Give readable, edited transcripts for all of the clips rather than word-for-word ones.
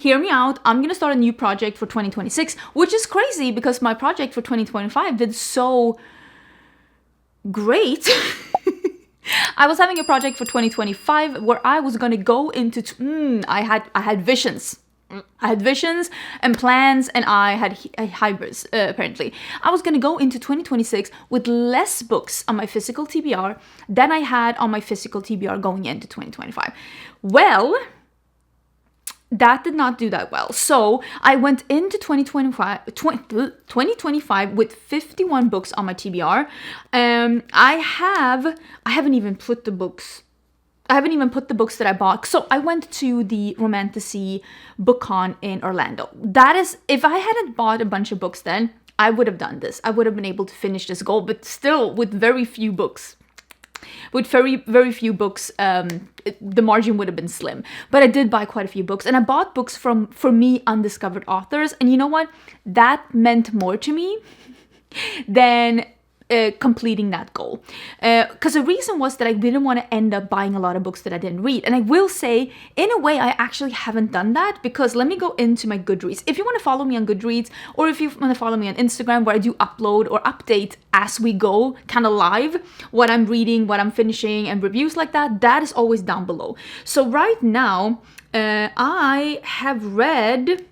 Hear me out, I'm gonna start a new project for 2026, which is crazy because my project for 2025 did so great. I was having a project for 2025 where I was gonna go into, I had visions. I had visions and plans, and I had hybrids, apparently. I was gonna go into 2026 with less books on my physical TBR than I had on my physical TBR going into 2025. Well, that did not do that well. So I went into 2025 with 51 books on my TBR. I haven't even put the books that I bought. So I went to the Romantasy book con in Orlando. That is, if I hadn't bought a bunch of books then, I would have done this. I would have been able to finish this goal, but still with very few books. With very, very few books, the margin would have been slim. But I did buy quite a few books, and I bought books from, for me, undiscovered authors. And you know what? That meant more to me than completing that goal. Because the reason was that I didn't want to end up buying a lot of books that I didn't read. And I will say, in a way, I actually haven't done that, because let me go into my Goodreads. If you want to follow me on Goodreads, or if you want to follow me on Instagram, where I do upload or update as we go, kind of live, what I'm reading, what I'm finishing, and reviews like that, that is always down below. So right now, I have read...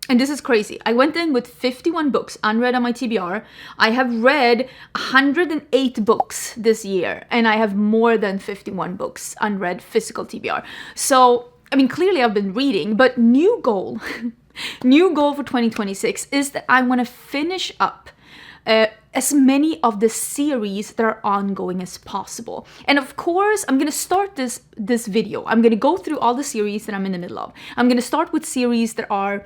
And this is crazy. I went in with 51 books unread on my TBR. I have read 108 books this year, and I have more than 51 books unread physical TBR. So, I mean, clearly I've been reading, but new goal, new goal for 2026 is that I want to finish up as many of the series that are ongoing as possible. And of course, I'm gonna start this video. I'm gonna go through all the series that I'm in the middle of. I'm gonna start with series that are...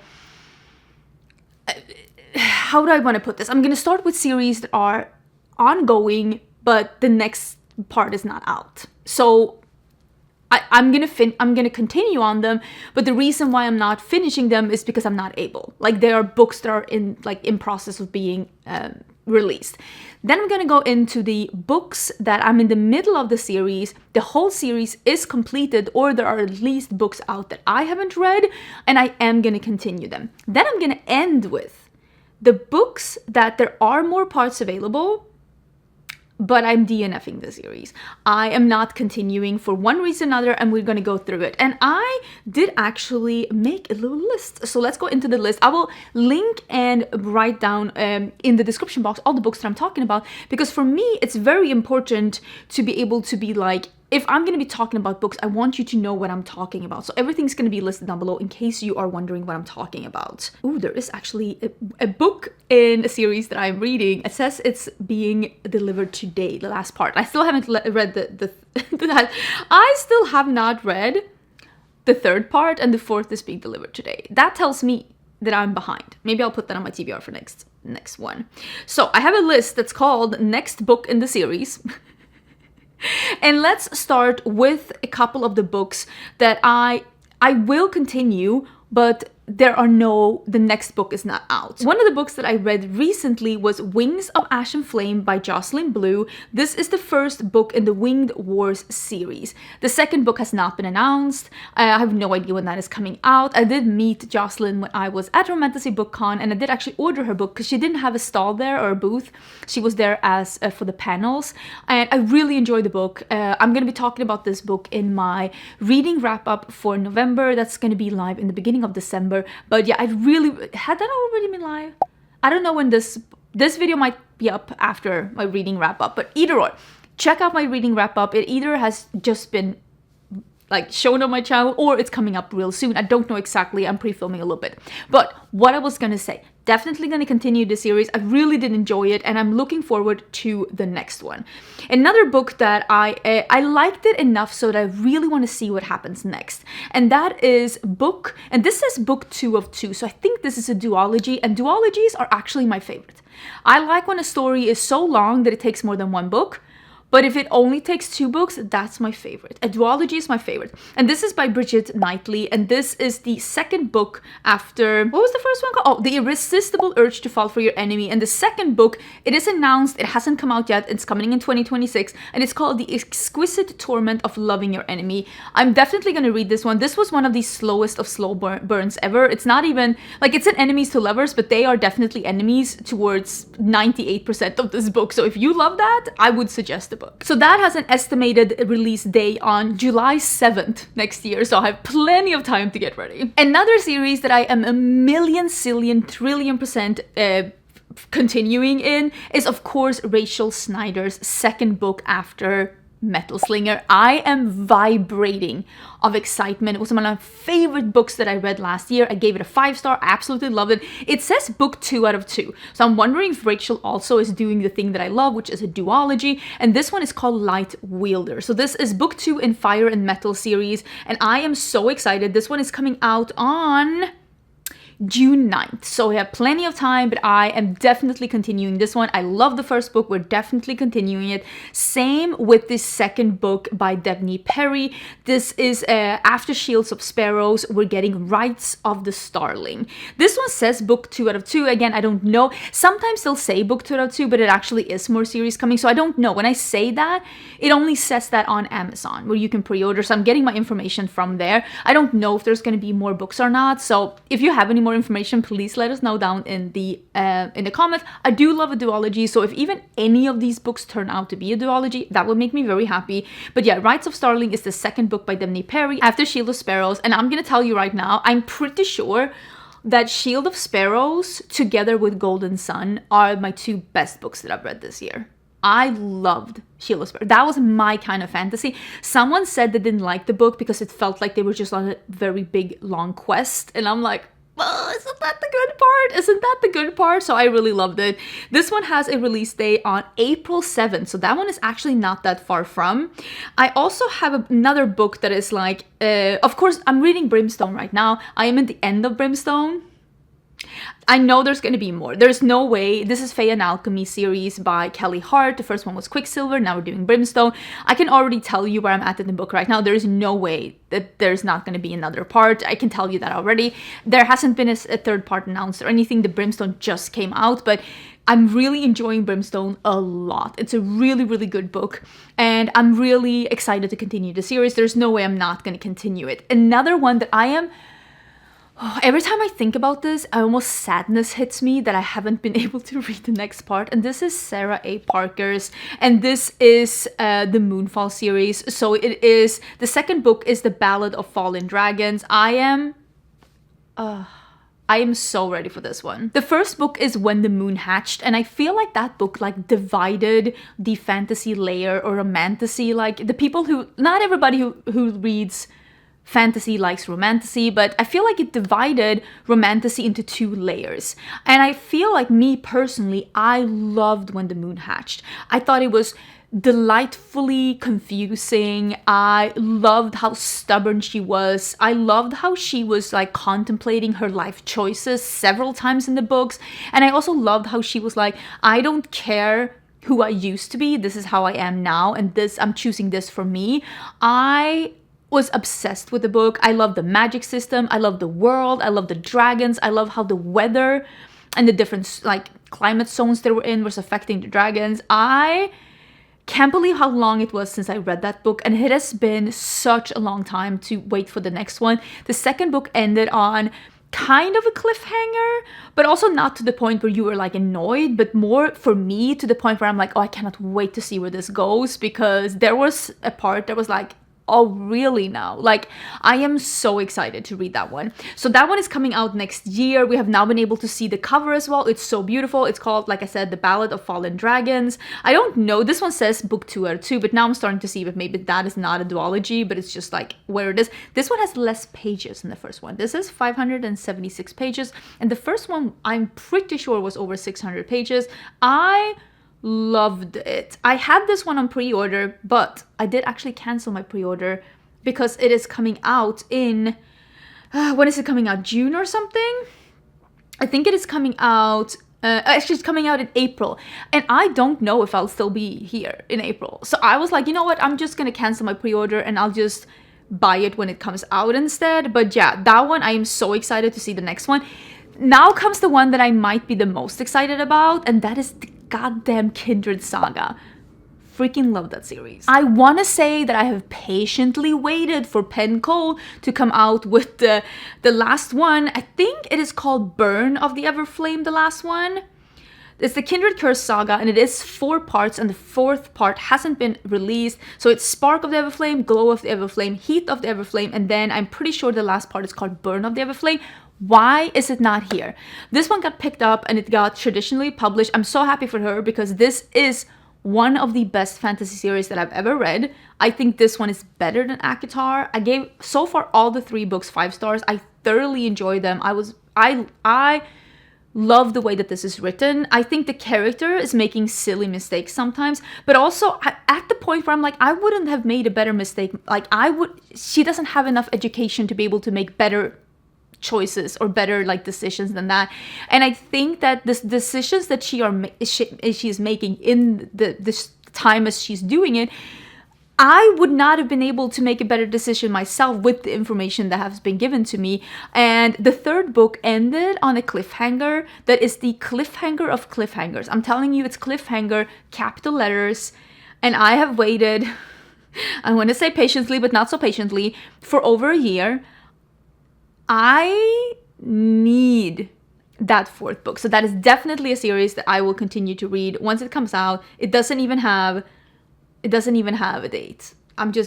how do I want to put this? I'm going to start with series that are ongoing, but the next part is not out. So I'm gonna continue on them, but the reason why I'm not finishing them is because I'm not able. Like, there are books that are in process of being released. Then I'm gonna go into the books that I'm in the middle of the series. The whole series is completed, or there are at least books out that I haven't read, and I am gonna continue them. Then I'm gonna end with the books that there are more parts available, but I'm DNF'ing the series. I am not continuing for one reason or another, and we're gonna go through it. And I did actually make a little list. So let's go into the list. I will link and write down in the description box all the books that I'm talking about, because for me, it's very important to be able to be like, if I'm going to be talking about books, I want you to know what I'm talking about. So everything's going to be listed down below in case you are wondering what I'm talking about. Ooh, there is actually a book in a series that I'm reading. It says it's being delivered today, the last part. I still haven't read I still have not read the third part, and the fourth is being delivered today. That tells me that I'm behind. Maybe I'll put that on my TBR for next one. So I have a list that's called Next Book in the Series. And let's start with a couple of the books that I will continue, but the next book is not out. One of the books that I read recently was Wings of Ash and Flame by Jocelyn Blue. This is the first book in the Winged Wars series. The second book has not been announced. I have no idea when that is coming out. I did meet Jocelyn when I was at Romantasy Book Con, and I did actually order her book because she didn't have a stall there or a booth. She was there as for the panels, and I really enjoyed the book. I'm going to be talking about this book in my reading wrap-up for November. That's going to be live in the beginning of December. But yeah, I really... Had that already been live? I don't know when this video might be up after my reading wrap-up, but either or, check out my reading wrap-up. It either has just been like shown on my channel, or it's coming up real soon. I don't know exactly. I'm pre-filming a little bit. But what I was gonna say, definitely gonna continue the series. I really did enjoy it, and I'm looking forward to the next one. Another book that I liked it enough so that I really want to see what happens next, and that is and this is book 2 of 2. So I think this is a duology, and duologies are actually my favorite. I like when a story is so long that it takes more than one book. But if it only takes 2 books, that's my favorite. A duology is my favorite. And this is by Bridget Knightley. And this is the second book after... What was the first one called? Oh, The Irresistible Urge to Fall for Your Enemy. And the second book, it is announced. It hasn't come out yet. It's coming in 2026. And it's called The Exquisite Torment of Loving Your Enemy. I'm definitely going to read this one. This was one of the slowest of slow burns ever. It's not even... Like, it's an enemies to lovers, but they are definitely enemies towards 98% of this book. So if you love that, I would suggest the book. So that has an estimated release date on July 7th next year, so I have plenty of time to get ready. Another series that I am a million, zillion, trillion percent continuing in is, of course, Rachel Snyder's second book after Metal Slinger. I am vibrating of excitement. It was one of my favorite books that I read last year. I gave it a 5-star. I absolutely loved it. It says book 2 out of 2. So I'm wondering if Rachel also is doing the thing that I love, which is a duology. And this one is called Light Wielder. So this is book 2 in Fire and Metal series. And I am so excited. This one is coming out on June 9th. So we have plenty of time, but I am definitely continuing this one. I love the first book. We're definitely continuing it. Same with the second book by Devney Perry. This is after Shields of Sparrows. We're getting Rights of the Starling. This one says book 2 out of 2. Again, I don't know. Sometimes they'll say book 2 out of 2, but it actually is more series coming. So I don't know. When I say that, it only says that on Amazon where you can pre-order. So I'm getting my information from there. I don't know if there's going to be more books or not. So if you have any more information, please let us know down in the comments. I do love a duology, so if even any of these books turn out to be a duology, that would make me very happy. But yeah, Rights of Starling is the second book by Devney Perry after Shield of Sparrows, and I'm gonna tell you right now, I'm pretty sure that Shield of Sparrows together with Golden Sun are my 2 best books that I've read this year. I loved Shield of Sparrows. That was my kind of fantasy. Someone said they didn't like the book because it felt like they were just on a very big, long quest. And I'm like, oh, isn't that the good part? Isn't that the good part? So I really loved it. This one has a release date on April 7th. So that one is actually not that far from. I also have another book that is like, of course, I'm reading Brimstone right now. I am at the end of Brimstone. I know there's going to be more. There's no way. This is Fae and Alchemy series by Kelly Hart. The first one was Quicksilver. Now we're doing Brimstone. I can already tell you where I'm at in the book right now. There is no way that there's not going to be another part. I can tell you that already. There hasn't been a third part announced or anything. The Brimstone just came out, but I'm really enjoying Brimstone a lot. It's a really, really good book, and I'm really excited to continue the series. There's no way I'm not going to continue it. Another one that I am... every time I think about this, almost sadness hits me that I haven't been able to read the next part. And this is Sarah A. Parker's. And this is the Moonfall series. So it is... The second book is The Ballad of Fallen Dragons. I am so ready for this one. The first book is When the Moon Hatched. And I feel like that book like divided the fantasy layer or romantasy. Like the people who... Not everybody who reads... fantasy likes romantasy, but I feel like it divided romantasy into 2 layers. And I feel like me personally, I loved When the Moon Hatched. I thought it was delightfully confusing. I loved how stubborn she was. I loved how she was like contemplating her life choices several times in the books. And I also loved how she was like, I don't care who I used to be. This is how I am now. And this, I'm choosing this for me. I was obsessed with the book. I love the magic system. I love the world. I love the dragons. I love how the weather and the different like climate zones they were in was affecting the dragons. I can't believe how long it was since I read that book, and it has been such a long time to wait for the next one. The second book ended on kind of a cliffhanger, but also not to the point where you were like annoyed, but more for me to the point where I'm like, oh, I cannot wait to see where this goes, because there was a part that was like, oh, really now? Like, I am so excited to read that one. So that one is coming out next year. We have now been able to see the cover as well. It's so beautiful. It's called, like I said, The Ballad of Fallen Dragons. I don't know. This one says book 2 out of 2, but now I'm starting to see if maybe that is not a duology, but it's just like where it is. This one has less pages than the first one. This is 576 pages, and the first one I'm pretty sure was over 600 pages. I loved it. I had this one on pre-order, but I did actually cancel my pre-order because it is coming out in when is it coming out? June or something? I think it is coming out Actually, it's coming out in April, and I don't know if I'll still be here in April. So I was like, you know what? I'm just gonna cancel my pre-order and I'll just buy it when it comes out instead. But yeah, that one I am so excited to see the next one. Now comes the one that I might be the most excited about, and that is the goddamn Kindred Saga. Freaking love that series. I want to say that I have patiently waited for Pen Cole to come out with the last one. I think it is called Burn of the Everflame, the last one. It's the Kindred Curse Saga, and it is 4 parts, and the 4th part hasn't been released. So it's Spark of the Everflame, Glow of the Everflame, Heat of the Everflame, and then I'm pretty sure the last part is called Burn of the Everflame. Why is it not here? This one got picked up and it got traditionally published. I'm so happy for her because this is one of the best fantasy series that I've ever read. I think this one is better than ACOTAR. I gave so far all the 3 books 5 stars. I thoroughly enjoyed them. I love the way that this is written. I think the character is making silly mistakes sometimes, but also at the point where I'm like, I wouldn't have made a better mistake. Like she doesn't have enough education to be able to make better choices or better like decisions than that. And I think that the decisions that she's making in this time as she's doing it, I would not have been able to make a better decision myself with the information that has been given to me. And the 3rd book ended on a cliffhanger that is the cliffhanger of cliffhangers. I'm telling you, it's cliffhanger, capital letters, and I have waited, I want to say patiently, but not so patiently, for over a year. I need that 4th book. So that is definitely a series that I will continue to read once it comes out. It doesn't even have a date.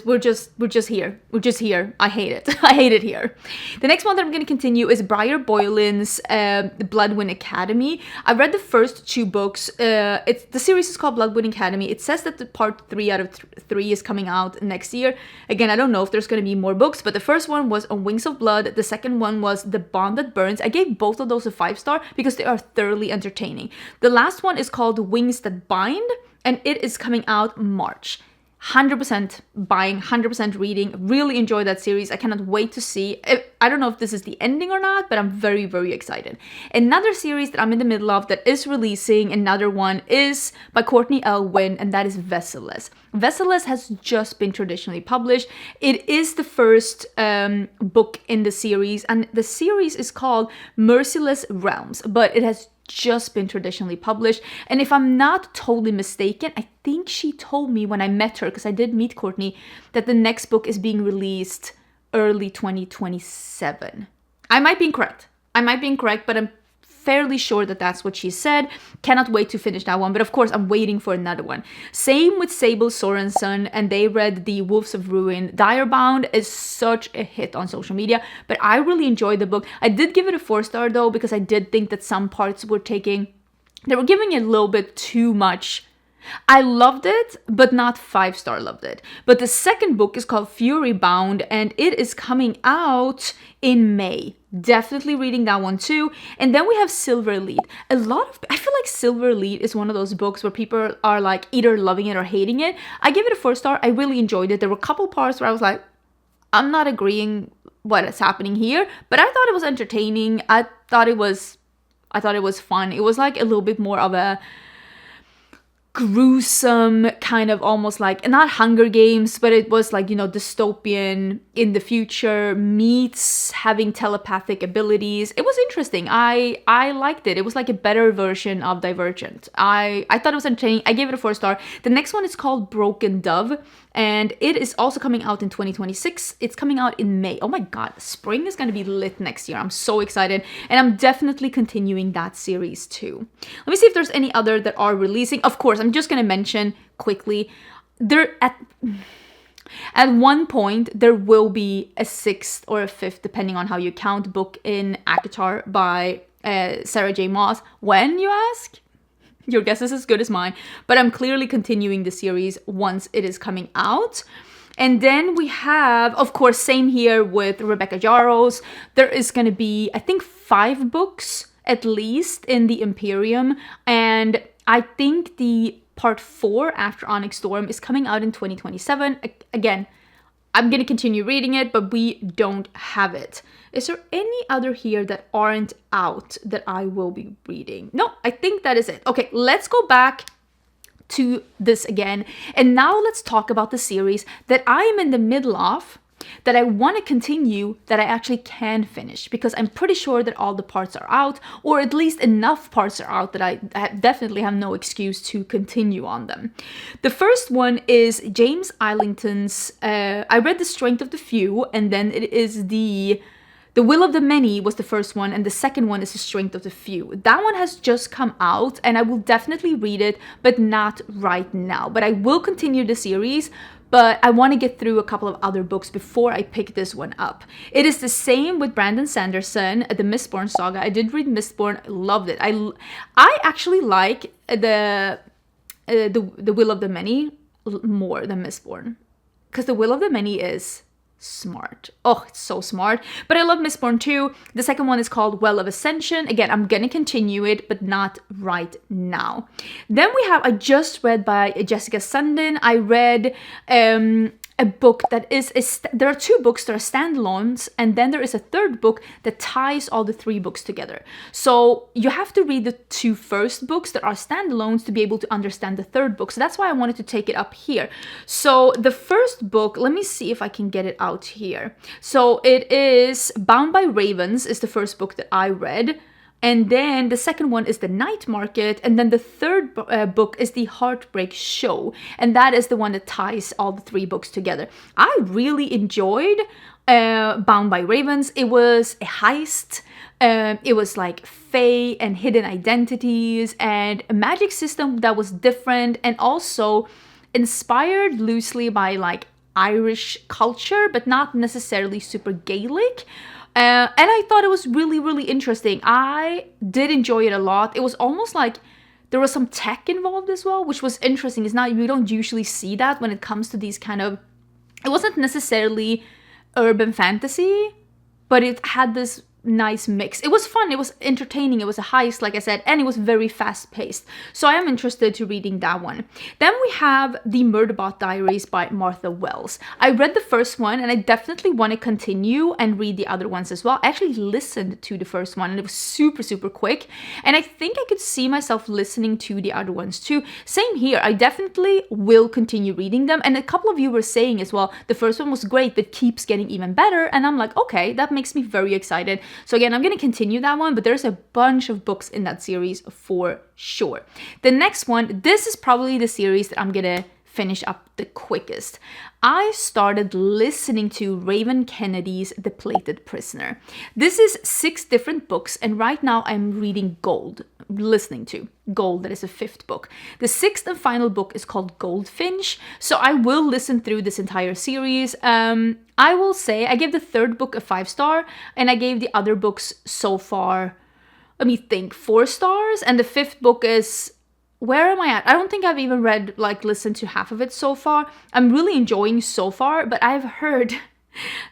We're just here. We're just here. I hate it. I hate it here. The next one that I'm going to continue is Briar Boylan's The Bloodwind Academy. I read the first 2 books. The series is called Bloodwind Academy. It says that the part 3 out of 3 is coming out next year. Again, I don't know if there's going to be more books, but the first one was On Wings of Blood. The second one was The Bond That Burns. I gave both of those a 5 star because they are thoroughly entertaining. The last one is called Wings That Bind, and it is coming out March. 100% buying, 100% reading. Really enjoy that series. I cannot wait to see. I don't know if this is the ending or not, but I'm very, very excited. Another series that I'm in the middle of that is releasing, another one, is by Courtney L. Wynn, and that is Vesseless. Vesseless has just been traditionally published. It is the first book in the series, and the series is called Merciless Realms, but it has just been traditionally published. And if I'm not totally mistaken, I think she told me when I met her, because I did meet Courtney, that the next book is being released early 2027. I might be incorrect, but I'm fairly sure that that's what she said. Cannot wait to finish that one, but of course I'm waiting for another one. Same with Sable Sorensen, and they read The Wolves of Ruin. Direbound is such a hit on social media, but I really enjoyed the book. I did give it a 4 star though, because I did think that some parts they were giving it a little bit too much. I loved it, but not 5 star loved it. But the second book is called Fury Bound, and it is coming out in May. Definitely reading that one too. And then we have Silver Elite. I feel like Silver Elite is one of those books where people are like either loving it or hating it. I give it a 4 star. I really enjoyed it. There were a couple parts where I was like, I'm not agreeing what is happening here, but I thought it was entertaining. I thought it was fun. It was like a little bit more of a gruesome kind of, almost like, not Hunger Games, but it was like, dystopian in the future meets having telepathic abilities. It was interesting. I liked it. It was like a better version of Divergent. I thought it was entertaining. I gave it a 4 star. The next one is called Broken Dove, and it is also coming out in 2026. It's coming out in May. Oh my god, spring is going to be lit next year. I'm so excited, and I'm definitely continuing that series too. Let me see if there's any other that are releasing. Of course, I'm just going to mention quickly, at one point there will be a 6th or a 5th, depending on how you count, book in ACOTAR by Sarah J. Maas. When, you ask? Your guess is as good as mine, but I'm clearly continuing the series once it is coming out. And then we have, of course, same here with Rebecca Yarros. There is going to be, I think, 5 books at least in the Imperium, and I think the part 4 after Onyx Storm is coming out in 2027. Again, I'm going to continue reading it, but we don't have it. Is there any other here that aren't out that I will be reading? No, I think that is it. Okay, let's go back to this again. And now let's talk about the series that I'm in the middle of, that I want to continue, that I actually can finish, because I'm pretty sure that all the parts are out, or at least enough parts are out that I definitely have no excuse to continue on them. The first one is James Islington's, I read The Strength of the Few, and then it is The Will of the Many was the first one, and the second one is The Strength of the Few. That one has just come out, and I will definitely read it, but not right now. But I will continue the series, but I want to get through a couple of other books before I pick this one up. It is the same with Brandon Sanderson, the Mistborn saga. I did read Mistborn, loved it. I actually like the Will of the Many more than Mistborn, because the Will of the Many is smart. Oh, it's so smart. But I love Mistborn too. The second one is called Well of Ascension. Again, I'm gonna continue it, but not right now. Then we have, I just read by Jessica Sundin. I read a book that is, there are two books that are standalones, and then there is a third book that ties all the three books together. So you have to read the two first books that are standalones to be able to understand the third book. So that's why I wanted to take it up here. So the first book, let me see if I can get it out here. So it is Bound by Ravens is the first book that I read. And then the second one is The Night Market. And then the third book is The Heartbreak Show. And that is the one that ties all the three books together. I really enjoyed Bound by Ravens. It was a heist. It was like fae and hidden identities and a magic system that was different and also inspired loosely by like Irish culture, but not necessarily super Gaelic. And I thought it was really, really interesting. I did enjoy it a lot. It was almost like there was some tech involved as well, which was interesting. It's not, we don't usually see that when it comes to these kind of, it wasn't necessarily urban fantasy, but it had this nice mix. It was fun, it was entertaining, it was a heist, like I said, and it was very fast paced. So I am interested to reading that one. Then we have The Murderbot Diaries by Martha Wells. I read the first one and I definitely want to continue and read the other ones as well. I actually listened to the first one and it was super, super quick. And I think I could see myself listening to the other ones too. Same here, I definitely will continue reading them. And a couple of you were saying as well, the first one was great, but keeps getting even better. And I'm like, okay, that makes me very excited. So again, I'm going to continue that one, but there's a bunch of books in that series for sure. The next one, this is probably the series that I'm going to finish up the quickest. I started listening to Raven Kennedy's The Plated Prisoner. This is 6 different books, and right now I'm reading listening to Gold, that is the 5th book. The 6th and final book is called Goldfinch, so I will listen through this entire series. I will say I gave the 3rd book a 5-star, and I gave the other books so far, let me think, 4 stars, and the 5th book is, where am I at? I don't think I've even listened to half of it so far. I'm really enjoying so far, but I've heard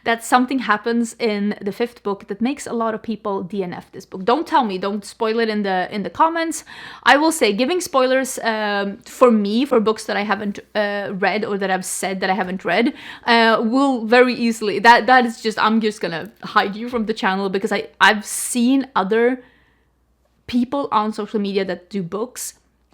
that something happens in the 5th book that makes a lot of people DNF this book. Don't tell me, don't spoil it in the comments. I will say, giving spoilers for me, for books that I haven't read or that I've said that I haven't read, will very easily, that is just, I'm just gonna hide you from the channel, because I've seen other people on social media that do books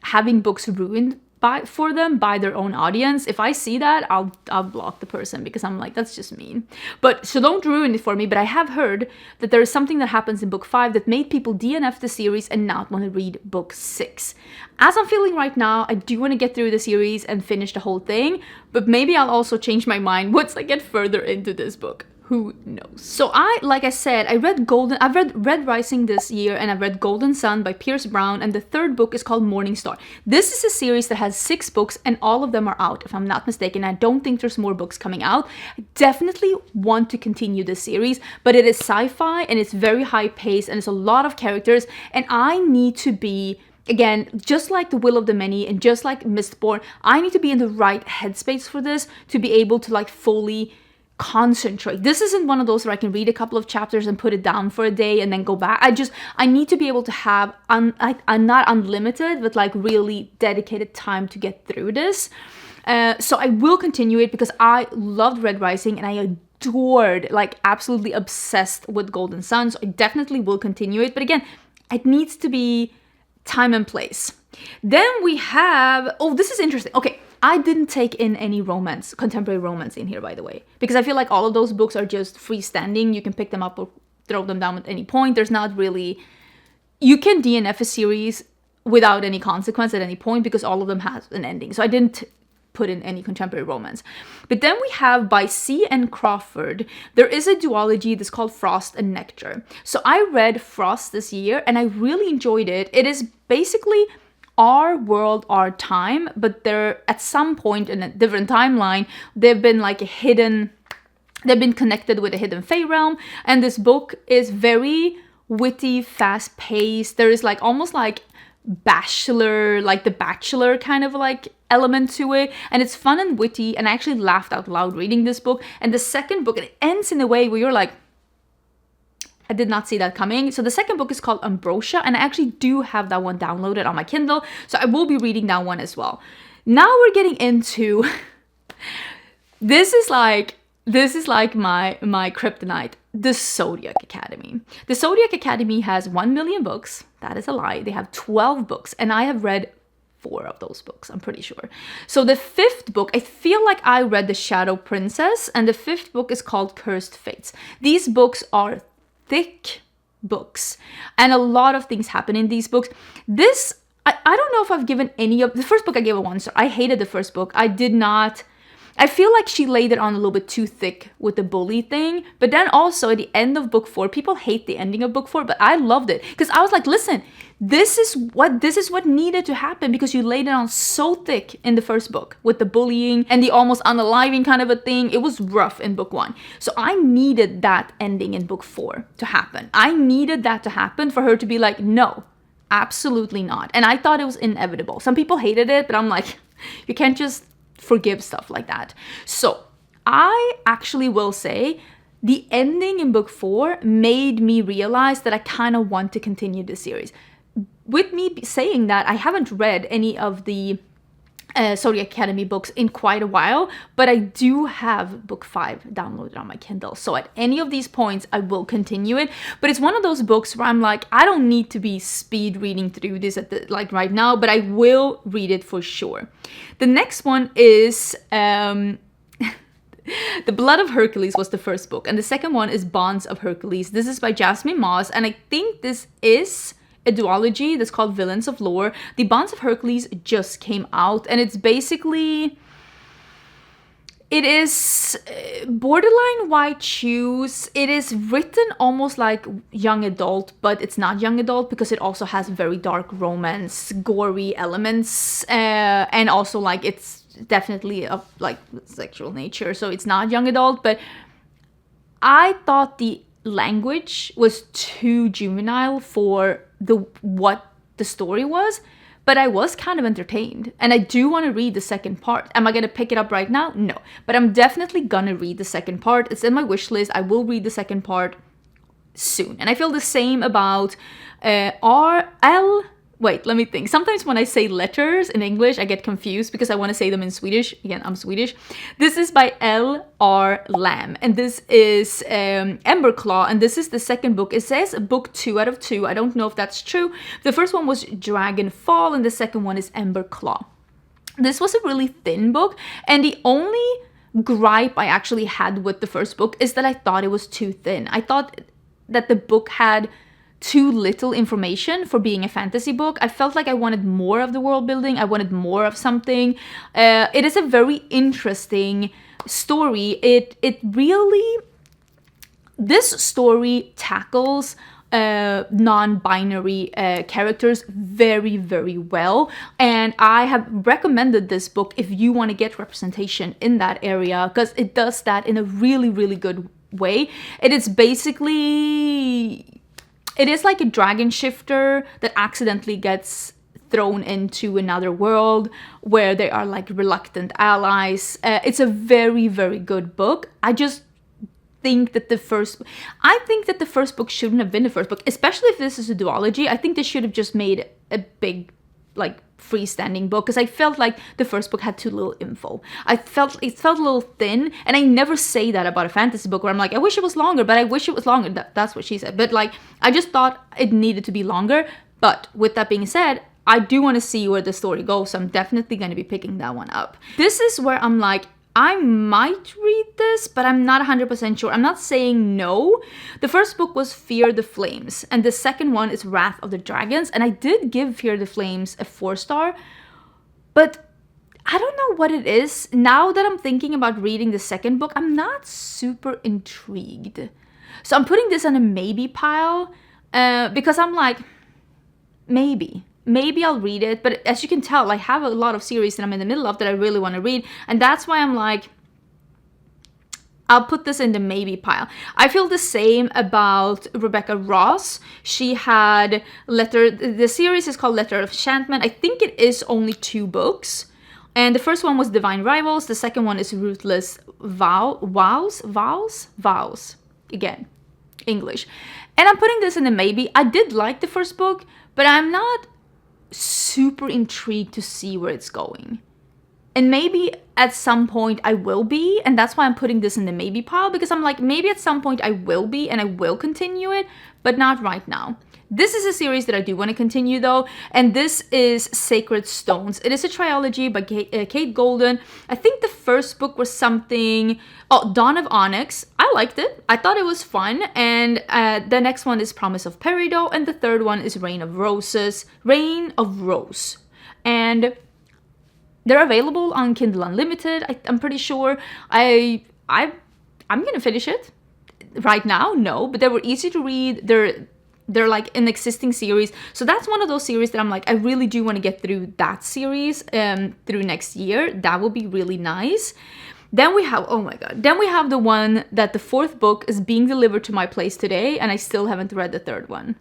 having books ruined for them by their own audience. If I see that, I'll block the person, because I'm like, that's just mean. But so don't ruin it for me. But I have heard that there is something that happens in book 5 that made people DNF the series and not want to read book 6. As I'm feeling right now, I do want to get through the series and finish the whole thing, but maybe I'll also change my mind once I get further into this book. Who knows? So like I said, I've read Red Rising this year, and I've read Golden Sun by Pierce Brown, and the 3rd book is called Morning Star. This is a series that has 6 books, and all of them are out, if I'm not mistaken. I don't think there's more books coming out. I definitely want to continue this series, but it is sci-fi, and it's very high paced, and it's a lot of characters, and I need to be, again, just like The Will of the Many and just like Mistborn, I need to be in the right headspace for this to be able to like fully concentrate. This isn't one of those where I can read a couple of chapters and put it down for a day and then go back. I need to be able to have not unlimited, but like really dedicated time to get through this. So I will continue it because I loved Red Rising and I adored, like absolutely obsessed with Golden Sun. So I definitely will continue it. But again, it needs to be time and place. Then we have, oh, this is interesting. Okay, I didn't take in any romance, contemporary romance in here, by the way, because I feel like all of those books are just freestanding. You can pick them up or throw them down at any point. There's not really, you can DNF a series without any consequence at any point because all of them has an ending. So I didn't put in any contemporary romance. But then we have by C. N. Crawford, there is a duology that's called Frost and Nectar. So I read Frost this year and I really enjoyed it. It is basically our world, our time, but they're at some point in a different timeline, they've been like a hidden, they've been connected with a hidden Fae realm. And this book is very witty, fast paced. There is like almost like Bachelor, like the Bachelor kind of like element to it, and it's fun and witty, and I actually laughed out loud reading this book. And the second book, it ends in a way where you're like, I did not see that coming. So the second book is called Ambrosia, and I actually do have that one downloaded on my Kindle, so I will be reading that one as well. Now we're getting into this is like my kryptonite, the Zodiac Academy. The Zodiac Academy has 1 million books. That is a lie. They have 12 books, and I have read 4 of those books, I'm pretty sure. So the 5th book, I feel like I read The Shadow Princess, and the 5th book is called Cursed Fates. These books are thick books, and a lot of things happen in these books. This, I don't know if I've given any of, the first book I gave a 1 star. I hated the first book. I feel like she laid it on a little bit too thick with the bully thing. But then also at the end of book 4, people hate the ending of book 4, but I loved it. Because I was like, listen, this is what needed to happen, because you laid it on so thick in the first book with the bullying and the almost unaliving kind of a thing. It was rough in book 1. So I needed that ending in book 4 to happen. I needed that to happen for her to be like, no, absolutely not. And I thought it was inevitable. Some people hated it, but I'm like, you can't just forgive stuff like that. So I actually will say the ending in book 4 made me realize that I kind of want to continue the series. With me saying that, I haven't read any of the Zodiac Academy books in quite a while, but I do have book 5 downloaded on my Kindle. So at any of these points, I will continue it. But it's one of those books where I'm like, I don't need to be speed reading through this at the, like right now, but I will read it for sure. The next one is The Blood of Hercules was the first book, and the second one is Bonds of Hercules. This is by Jasmine Moss, and I think this is a duology that's called Villains of Lore. The Bonds of Hercules just came out, and it's basically, it is borderline white shoes. It is written almost like young adult, but it's not young adult because it also has very dark romance, gory elements, and also like it's definitely of like sexual nature. So it's not young adult, but I thought the language was too juvenile for what the story was, but I was kind of entertained, and I do want to read the second part. Am I gonna pick it up right now? No, but I'm definitely gonna read the second part. It's in my wish list. I will read the second part soon, and I feel the same about Wait, let me think. Sometimes when I say letters in English, I get confused because I want to say them in Swedish. Again, I'm Swedish. This is by L.R. Lamb, and this is Emberclaw, and this is the second book. It says book 2 out of 2. I don't know if that's true. The first one was Dragonfall, and the second one is Emberclaw. This was a really thin book, and the only gripe I actually had with the first book is that I thought it was too thin. I thought that the book had too little information for being a fantasy book. I felt like I wanted more of the world building. I wanted more of something. It is a very interesting story. It really, this story tackles non-binary characters very, very well, and I have recommended this book if you want to get representation in that area, because it does that in a really, really good way. It is basically, it is like a dragon shifter that accidentally gets thrown into another world where they are like reluctant allies. It's a very, very good book. I just think that the first book shouldn't have been the first book, especially if this is a duology. I think they should have just made a big, like, freestanding book, because I felt like the first book had too little info. It felt a little thin, and I never say that about a fantasy book where I'm like, I wish it was longer, but I wish it was longer. That's what she said. But like, I just thought it needed to be longer. But with that being said, I do want to see where the story goes, so I'm definitely going to be picking that one up. This is where I'm like, I might read this, but I'm not 100% sure. I'm not saying no. The first book was Fear the Flames, and the second one is Wrath of the Dragons, and I did give Fear the Flames a 4-star, but I don't know what it is. Now that I'm thinking about reading the second book, I'm not super intrigued. So I'm putting this on a maybe pile, because I'm like, maybe I'll read it, but as you can tell, I have a lot of series that I'm in the middle of that I really want to read, and that's why I'm like, I'll put this in the maybe pile. I feel the same about Rebecca Ross. She had the series is called Letter of Enchantment. I think it is only 2 books, and the first one was Divine Rivals, the second one is Ruthless Vows, again, English. And I'm putting this in the maybe. I did like the first book, but I'm not super intrigued to see where it's going. And maybe at some point I will be, and that's why I'm putting this in the maybe pile, because I'm like, maybe at some point I will be and I will continue it, but not right now. This is a series that I do want to continue though, and this is Sacred Stones. It is a trilogy by Kate Golden. I think the first book was something, Dawn of Onyx. I liked it. I thought it was fun, and the next one is Promise of Peridot, and the third one is Reign of Rose. And they're available on Kindle Unlimited, I'm pretty sure. I'm gonna finish it. Right now, no, but they were easy to read. They're like an existing series. So that's one of those series that I'm like, I really do want to get through that series through next year. That would be really nice. Then we have, oh my god, then we have the one that the 4th book is being delivered to my place today, and I still haven't read the 3rd one.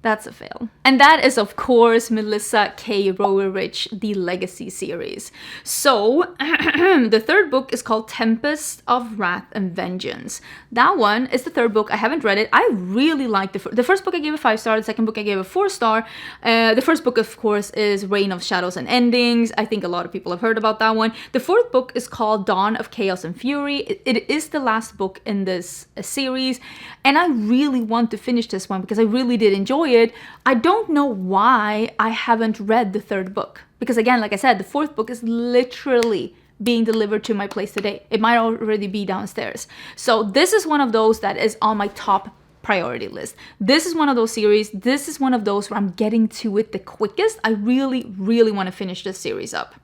That's a fail. And that is, of course, Melissa K. Roweridge, the Legacy series. So, the 3rd book is called Tempest of Wrath and Vengeance. That one is the 3rd book. I haven't read it. I really like the first book I gave a 5-star, the second book I gave a 4-star. The first book, of course, is Reign of Shadows and Endings. I think a lot of people have heard about that one. The 4th book is called Dawn of Chaos and Fury. It is the last book in this series, and I really want to finish this one because I really did enjoy it. I don't know why I haven't read the 3rd book, because again, like I said, the 4th book is literally being delivered to my place today. It might already be downstairs. So this is one of those that is on my top priority list. This is one of those series. This is one of those where I'm getting to it the quickest. I really, really want to finish this series up.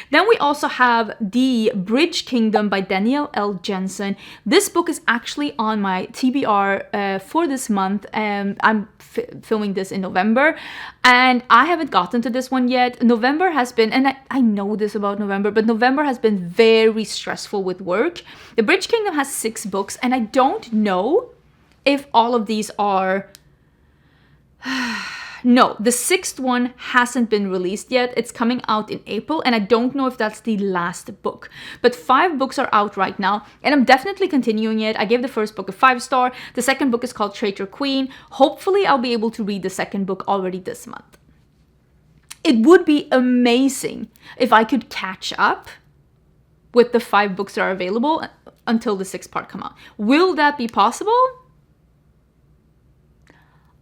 Then we also have The Bridge Kingdom by Danielle L. Jensen. This book is actually on my TBR for this month. I'm filming this in November, and I haven't gotten to this one yet. November has been, and I know this about November, but November has been very stressful with work. The Bridge Kingdom has 6 books, and I don't know if all of these are... No, the 6th one hasn't been released yet. It's coming out in April, and I don't know if that's the last book. But 5 books are out right now, and I'm definitely continuing it. I gave the first book a 5-star. The second book is called Traitor Queen. Hopefully, I'll be able to read the second book already this month. It would be amazing if I could catch up with the 5 books that are available until the 6th part come out. Will that be possible?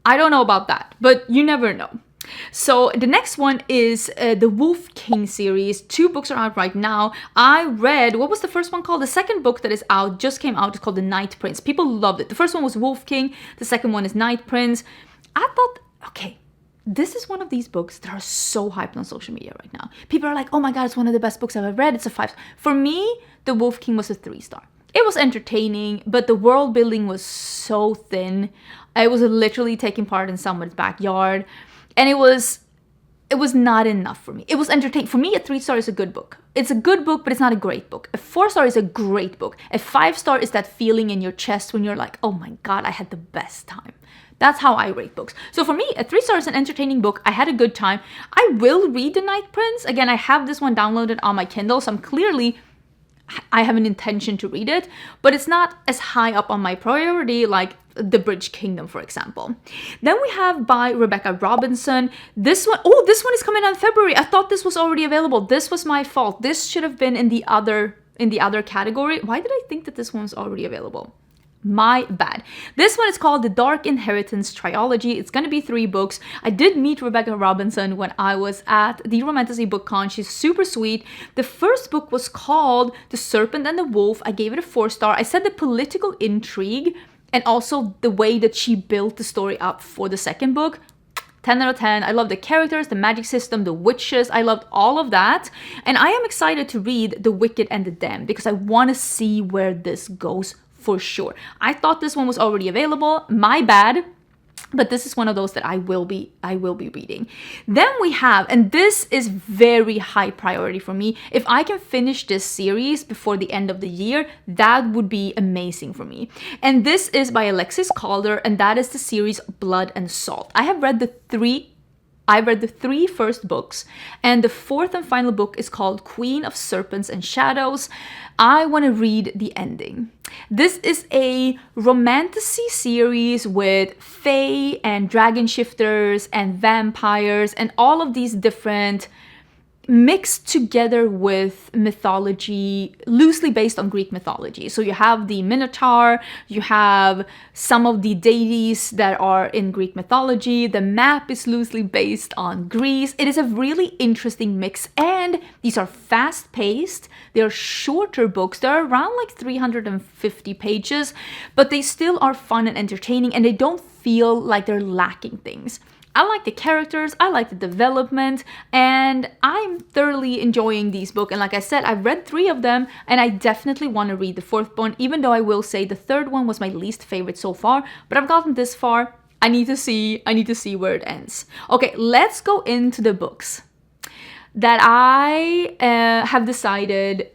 I don't know about that, but you never know. So the next one is the Wolf King series. 2 books are out right now. I read, what was the first one called? The second book that is out, just came out, it's called The Night Prince. People loved it. The first one was Wolf King. The second one is Night Prince. I thought, okay, this is one of these books that are so hyped on social media right now. People are like, oh my god, it's one of the best books I've ever read. It's a 5. For me, The Wolf King was a 3-star. It was entertaining, but the world building was so thin. I was literally taking part in someone's backyard, and it was not enough for me. It was entertaining. For me, a 3-star is a good book. It's a good book, but it's not a great book. A 4-star is a great book. A 5-star is that feeling in your chest when you're like, oh my god, I had the best time. That's how I rate books. So for me, a 3-star is an entertaining book. I had a good time. I will read The Night Prince. Again, I have this one downloaded on my Kindle, so I'm clearly... I have an intention to read it, but it's not as high up on my priority like The Bridge Kingdom, for example. Then we have by Rebecca Robinson. This one, oh, this one is coming out in February. I thought this was already available. This was my fault. This should have been in the other category. Why did I think that this one was already available? My bad. This one is called The Dark Inheritance Trilogy. It's going to be 3 books. I did meet Rebecca Robinson when I was at the Romantasy Book Con. She's super sweet. The first book was called The Serpent and the Wolf. I gave it a 4-star. I said the political intrigue and also the way that she built the story up for the second book. 10 out of 10. I love the characters, the magic system, the witches. I loved all of that. And I am excited to read The Wicked and the Damned because I want to see where this goes for sure. I thought this one was already available. My bad. But this is one of those that I will be reading. Then we have, and this is very high priority for me, if I can finish this series before the end of the year, that would be amazing for me. And this is by Alexis Calder, and that is the series Blood and Salt. I read the 3 first books, and the 4th and final book is called Queen of Serpents and Shadows. I want to read the ending. This is a romantasy series with fae and dragon shifters and vampires and all of these different mixed together with mythology, loosely based on Greek mythology. So you have the Minotaur, you have some of the deities that are in Greek mythology. The map is loosely based on Greece. It is a really interesting mix, and these are fast-paced. They're shorter books. They're around like 350 pages, but they still are fun and entertaining, and they don't feel like they're lacking things. I like the characters, I like the development, and I'm thoroughly enjoying these books. And like I said, I've read 3 of them, and I definitely want to read the 4th one, even though I will say the 3rd one was my least favorite so far, but I've gotten this far. I need to see where it ends. Okay, let's go into the books that I have decided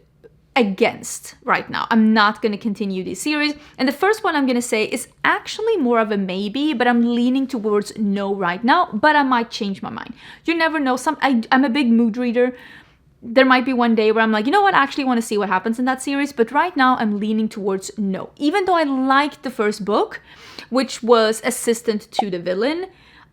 against right now. I'm not going to continue this series. And the first one I'm going to say is actually more of a maybe, but I'm leaning towards no right now, but I might change my mind. You never know. I'm a big mood reader. There might be one day where I'm like, you know what, I actually want to see what happens in that series, but right now I'm leaning towards no. Even though I liked the first book, which was Assistant to the Villain,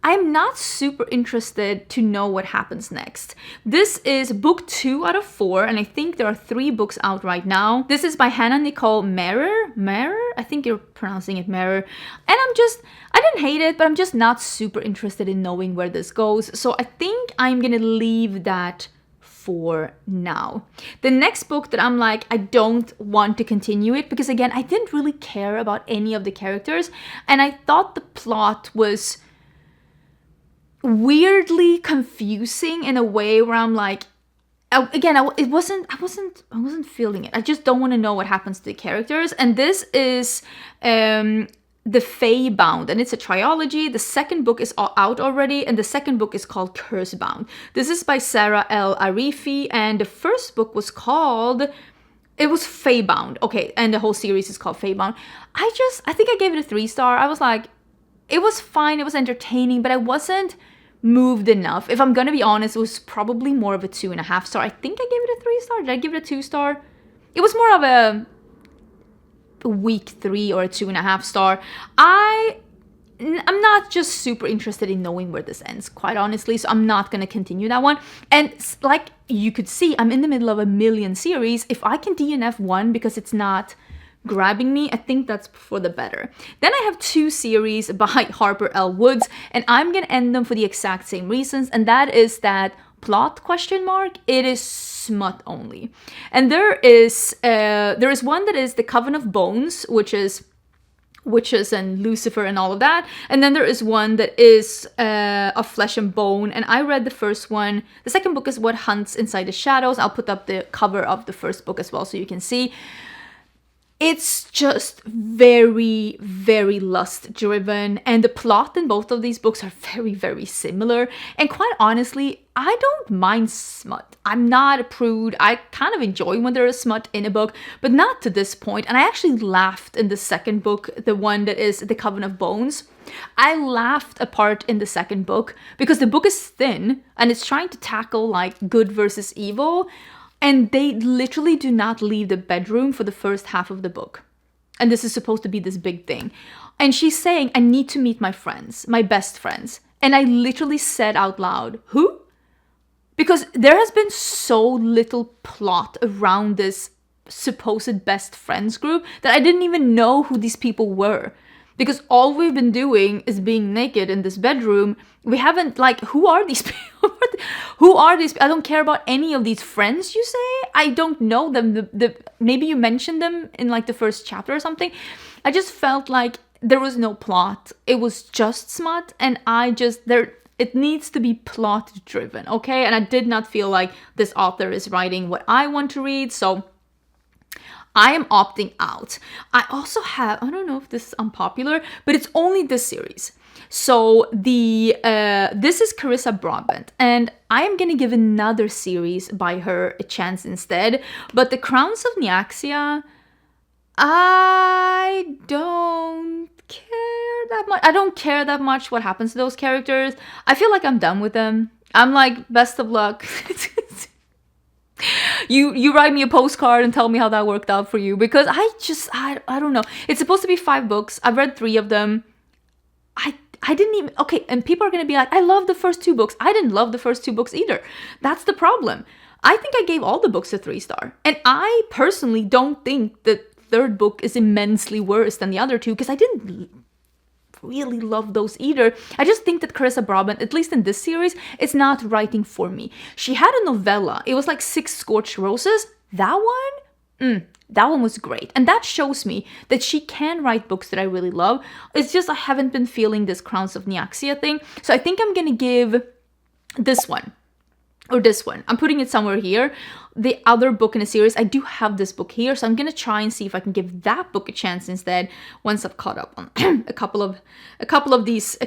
I'm not super interested to know what happens next. This is book 2 out of 4, and I think there are 3 books out right now. This is by Hannah Nicole Mehrer? I think you're pronouncing it Mehrer. And I didn't hate it, but I'm just not super interested in knowing where this goes. So I think I'm gonna leave that for now. The next book that I'm like, I don't want to continue it because again, I didn't really care about any of the characters, and I thought the plot was weirdly confusing in a way where I'm like, again, I wasn't feeling it. I just don't want to know what happens to the characters. And this is The Fae Bound, and it's a trilogy. The second book is out already, and the second book is called Curse Bound. This is by Sarah L. Arifi, and the first book was called, it was Fae Bound. Okay, and the whole series is called Fae Bound. I think I gave it a 3-star. I was like, it was fine, it was entertaining, but I wasn't moved enough. If I'm gonna be honest, it was probably more of a 2.5-star. I think I gave it a 3-star. Did I give it a 2-star? It was more of a week 3 or a 2.5-star. I'm not just super interested in knowing where this ends, quite honestly, so I'm not gonna continue that one. And like you could see, I'm in the middle of a million series. If I can DNF one because it's not grabbing me, I think that's for the better. Then I have 2 series by Harper L. Woods, and I'm gonna end them for the exact same reasons, and that is that plot ? It is smut only. And there is one that is The Coven of Bones, which is witches and Lucifer and all of that, and then there is one that is of Flesh and Bone, and I read the first one. The second book is What Hunts Inside the Shadows. I'll put up the cover of the first book as well so you can see. It's just very, very lust driven, and the plot in both of these books are very, very similar. And quite honestly, I don't mind smut. I'm not a prude. I kind of enjoy when there is smut in a book, but not to this point. And I actually laughed in the second book, the one that is The Coven of Bones. I laughed a part in the second book because the book is thin and it's trying to tackle like good versus evil. And they literally do not leave the bedroom for the first half of the book. And this is supposed to be this big thing. And she's saying, I need to meet my friends, my best friends. And I literally said out loud, who? Because there has been so little plot around this supposed best friends group that I didn't even know who these people were. Because all we've been doing is being naked in this bedroom. We haven't, like, who are these people? Who are these? I don't care about any of these friends, you say? I don't know them. Maybe you mentioned them in, like, the first chapter or something. I just felt like there was no plot. It was just smut, and it needs to be plot driven, okay? And I did not feel like this author is writing what I want to read, so I am opting out. I also have, I don't know if this is unpopular, but it's only this series. So this is Carissa Broadbent, and I am gonna give another series by her a chance instead. But The Crowns of Nyqvist, I don't care that much. I don't care that much what happens to those characters. I feel like I'm done with them. I'm like, best of luck. You write me a postcard and tell me how that worked out for you, because I don't know. It's supposed to be 5 books. I've read 3 of them. I didn't even, okay, and people are gonna be like, I love the first 2 books. I didn't love the first 2 books either. That's the problem. I think I gave all the books a 3-star. And I personally don't think the 3rd book is immensely worse than the other 2, because I didn't really love those either. I just think that Carissa Broadbent, at least in this series, is not writing for me. She had a novella. It was like 6 Scorched Roses. That one was great. And that shows me that she can write books that I really love. It's just I haven't been feeling this Crowns of Nyqvist thing. So I think I'm gonna give this one. Or this one. I'm putting it somewhere here. The other book in the series, I do have this book here, so I'm gonna try and see if I can give that book a chance instead once I've caught up on a couple of these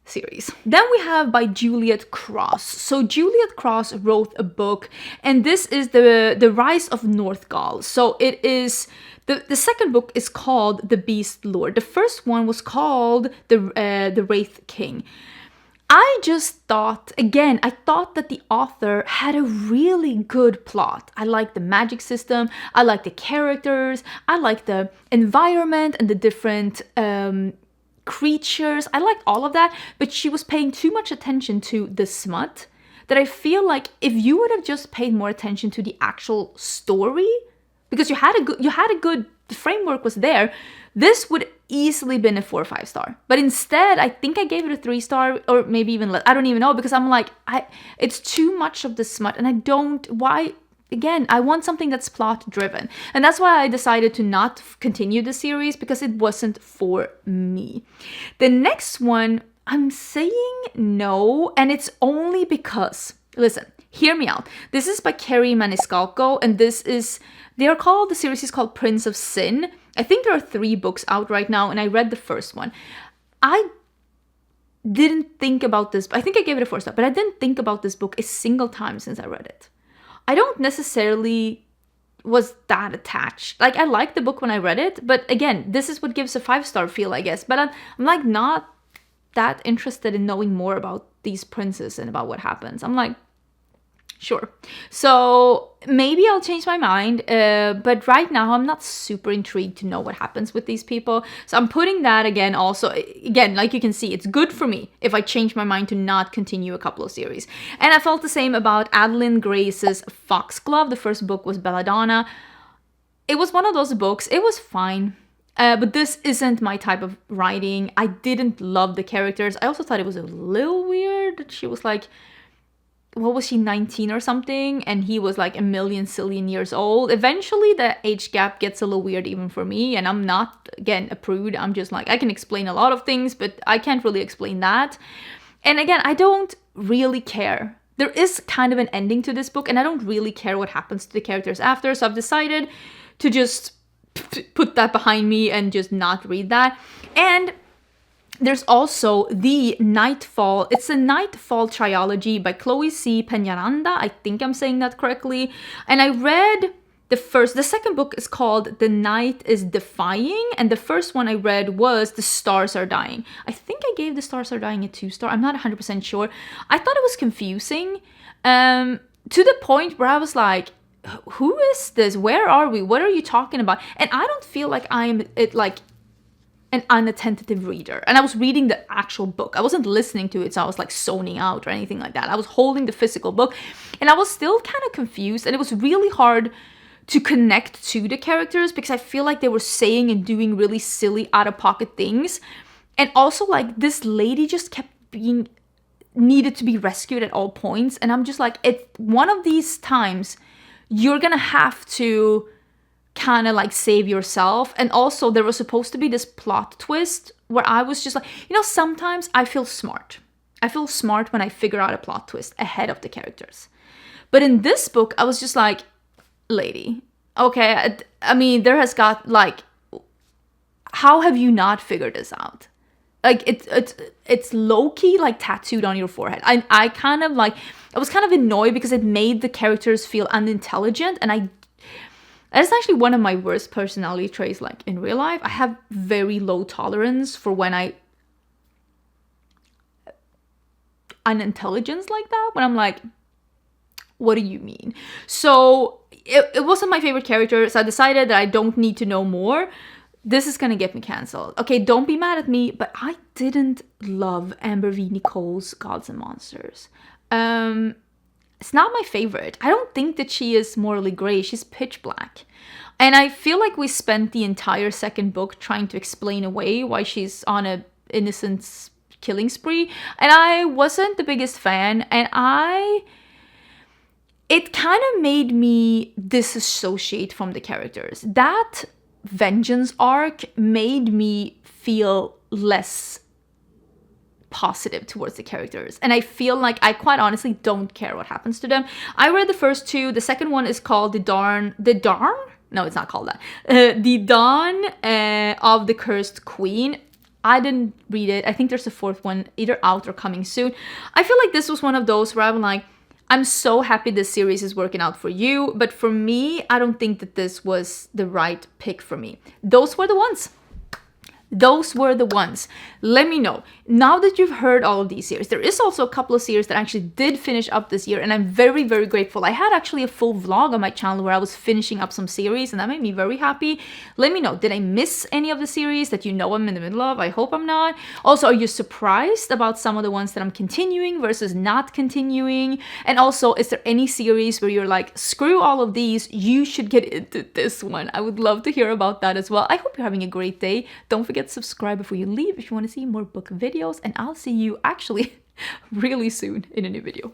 series. Then we have by Juliet Cross. So Juliet Cross wrote a book, and this is the Rise of Northgall. So it is the second book is called The Beast Lord. The first one was called the Wraith King. I just thought, again, I thought that the author had a really good plot. I like the magic system, I like the characters, I like the environment and the different creatures. I liked all of that, but she was paying too much attention to the smut that I feel like if you would have just paid more attention to the actual story, because you had a good, the framework was there, this would easily been a 4 or 5 star. But instead, I think I gave it a 3 star, or maybe even less. I don't even know, because I'm like, it's too much of the smut, and again, I want something that's plot driven. And that's why I decided to not continue the series, because it wasn't for me. The next one, I'm saying no, and it's only because, listen, hear me out. This is by Kerry Maniscalco, and the series is called Prince of Sin. I think there are 3 books out right now, and I read the first one. I didn't think about this. I think I gave it a 4 star, but I didn't think about this book a single time since I read it. I don't necessarily was that attached. Like, I liked the book when I read it, but again, this is what gives a 5-star feel, I guess. But I'm like not that interested in knowing more about these princes and about what happens. I'm like, sure. So maybe I'll change my mind, but right now I'm not super intrigued to know what happens with these people. So I'm putting that again also, again, like you can see, it's good for me if I change my mind to not continue a couple of series. And I felt the same about Adeline Grace's Foxglove. The first book was Belladonna. It was one of those books, it was fine. But this isn't my type of writing. I didn't love the characters. I also thought it was a little weird that she was like, what was she, 19 or something? And he was like a zillion years old. Eventually, the age gap gets a little weird even for me. And I'm not, again, a prude. I'm just like, I can explain a lot of things, but I can't really explain that. And again, I don't really care. There is kind of an ending to this book, and I don't really care what happens to the characters after. So I've decided to just put that behind me and just not read that. And there's also the Nightfall. It's a Nightfall trilogy by Chloe C. Peñaranda. I think I'm saying that correctly. And I read the second book is called The Night is Defying. And the first one I read was The Stars Are Dying. I think I gave The Stars Are Dying a 2-star. I'm not 100% sure. I thought it was confusing. to the point where I was like, who is this? Where are we? What are you talking about? And I don't feel like I'm like an unattentive reader. And I was reading the actual book. I wasn't listening to it, so I was like zoning out or anything like that. I was holding the physical book, and I was still kind of confused, and it was really hard to connect to the characters because I feel like they were saying and doing really silly out-of-pocket things. And also, like, this lady just kept being needed to be rescued at all points, and I'm just like, it's one of these times you're gonna have to kind of like save yourself. And also, there was supposed to be this plot twist where I was just like, you know, sometimes I feel smart when I figure out a plot twist ahead of the characters. But in this book, I was just like, lady, okay, I mean, there has got, like, how have you not figured this out? Like, it's low-key, like, tattooed on your forehead. I kind of, like, I was kind of annoyed because it made the characters feel unintelligent, and that's actually one of my worst personality traits, like, in real life. I have very low tolerance for when unintelligence like that, when I'm like, what do you mean? So it wasn't my favorite character, so I decided that I don't need to know more. This is gonna get me cancelled. Okay, don't be mad at me, but I didn't love Amber V. Nicole's Gods and Monsters. It's not my favorite. I don't think that she is morally gray. She's pitch black. And I feel like we spent the entire second book trying to explain away why she's on a innocent killing spree. And I wasn't the biggest fan. And it kind of made me disassociate from the characters. That vengeance arc made me feel less positive towards the characters, and I feel like I quite honestly don't care what happens to them. I read the first two. The second one is called the Dawn. No, it's not called that. The Dawn of the Cursed Queen. I didn't read it. I think there's a fourth one either out or coming soon. I feel like this was one of those where I'm like, I'm so happy this series is working out for you, but for me, I don't think that this was the right pick for me. Those were the ones. Let me know. Now that you've heard all of these series, there is also a couple of series that actually did finish up this year, and I'm very, very grateful. I had actually a full vlog on my channel where I was finishing up some series, and that made me very happy. Let me know, did I miss any of the series that you know I'm in the middle of? I hope I'm not. Also, are you surprised about some of the ones that I'm continuing versus not continuing? And also, is there any series where you're like, screw all of these, you should get into this one? I would love to hear about that as well. I hope you're having a great day. Don't forget to subscribe before you leave if you want to see more book videos, and I'll see you actually really soon in a new video.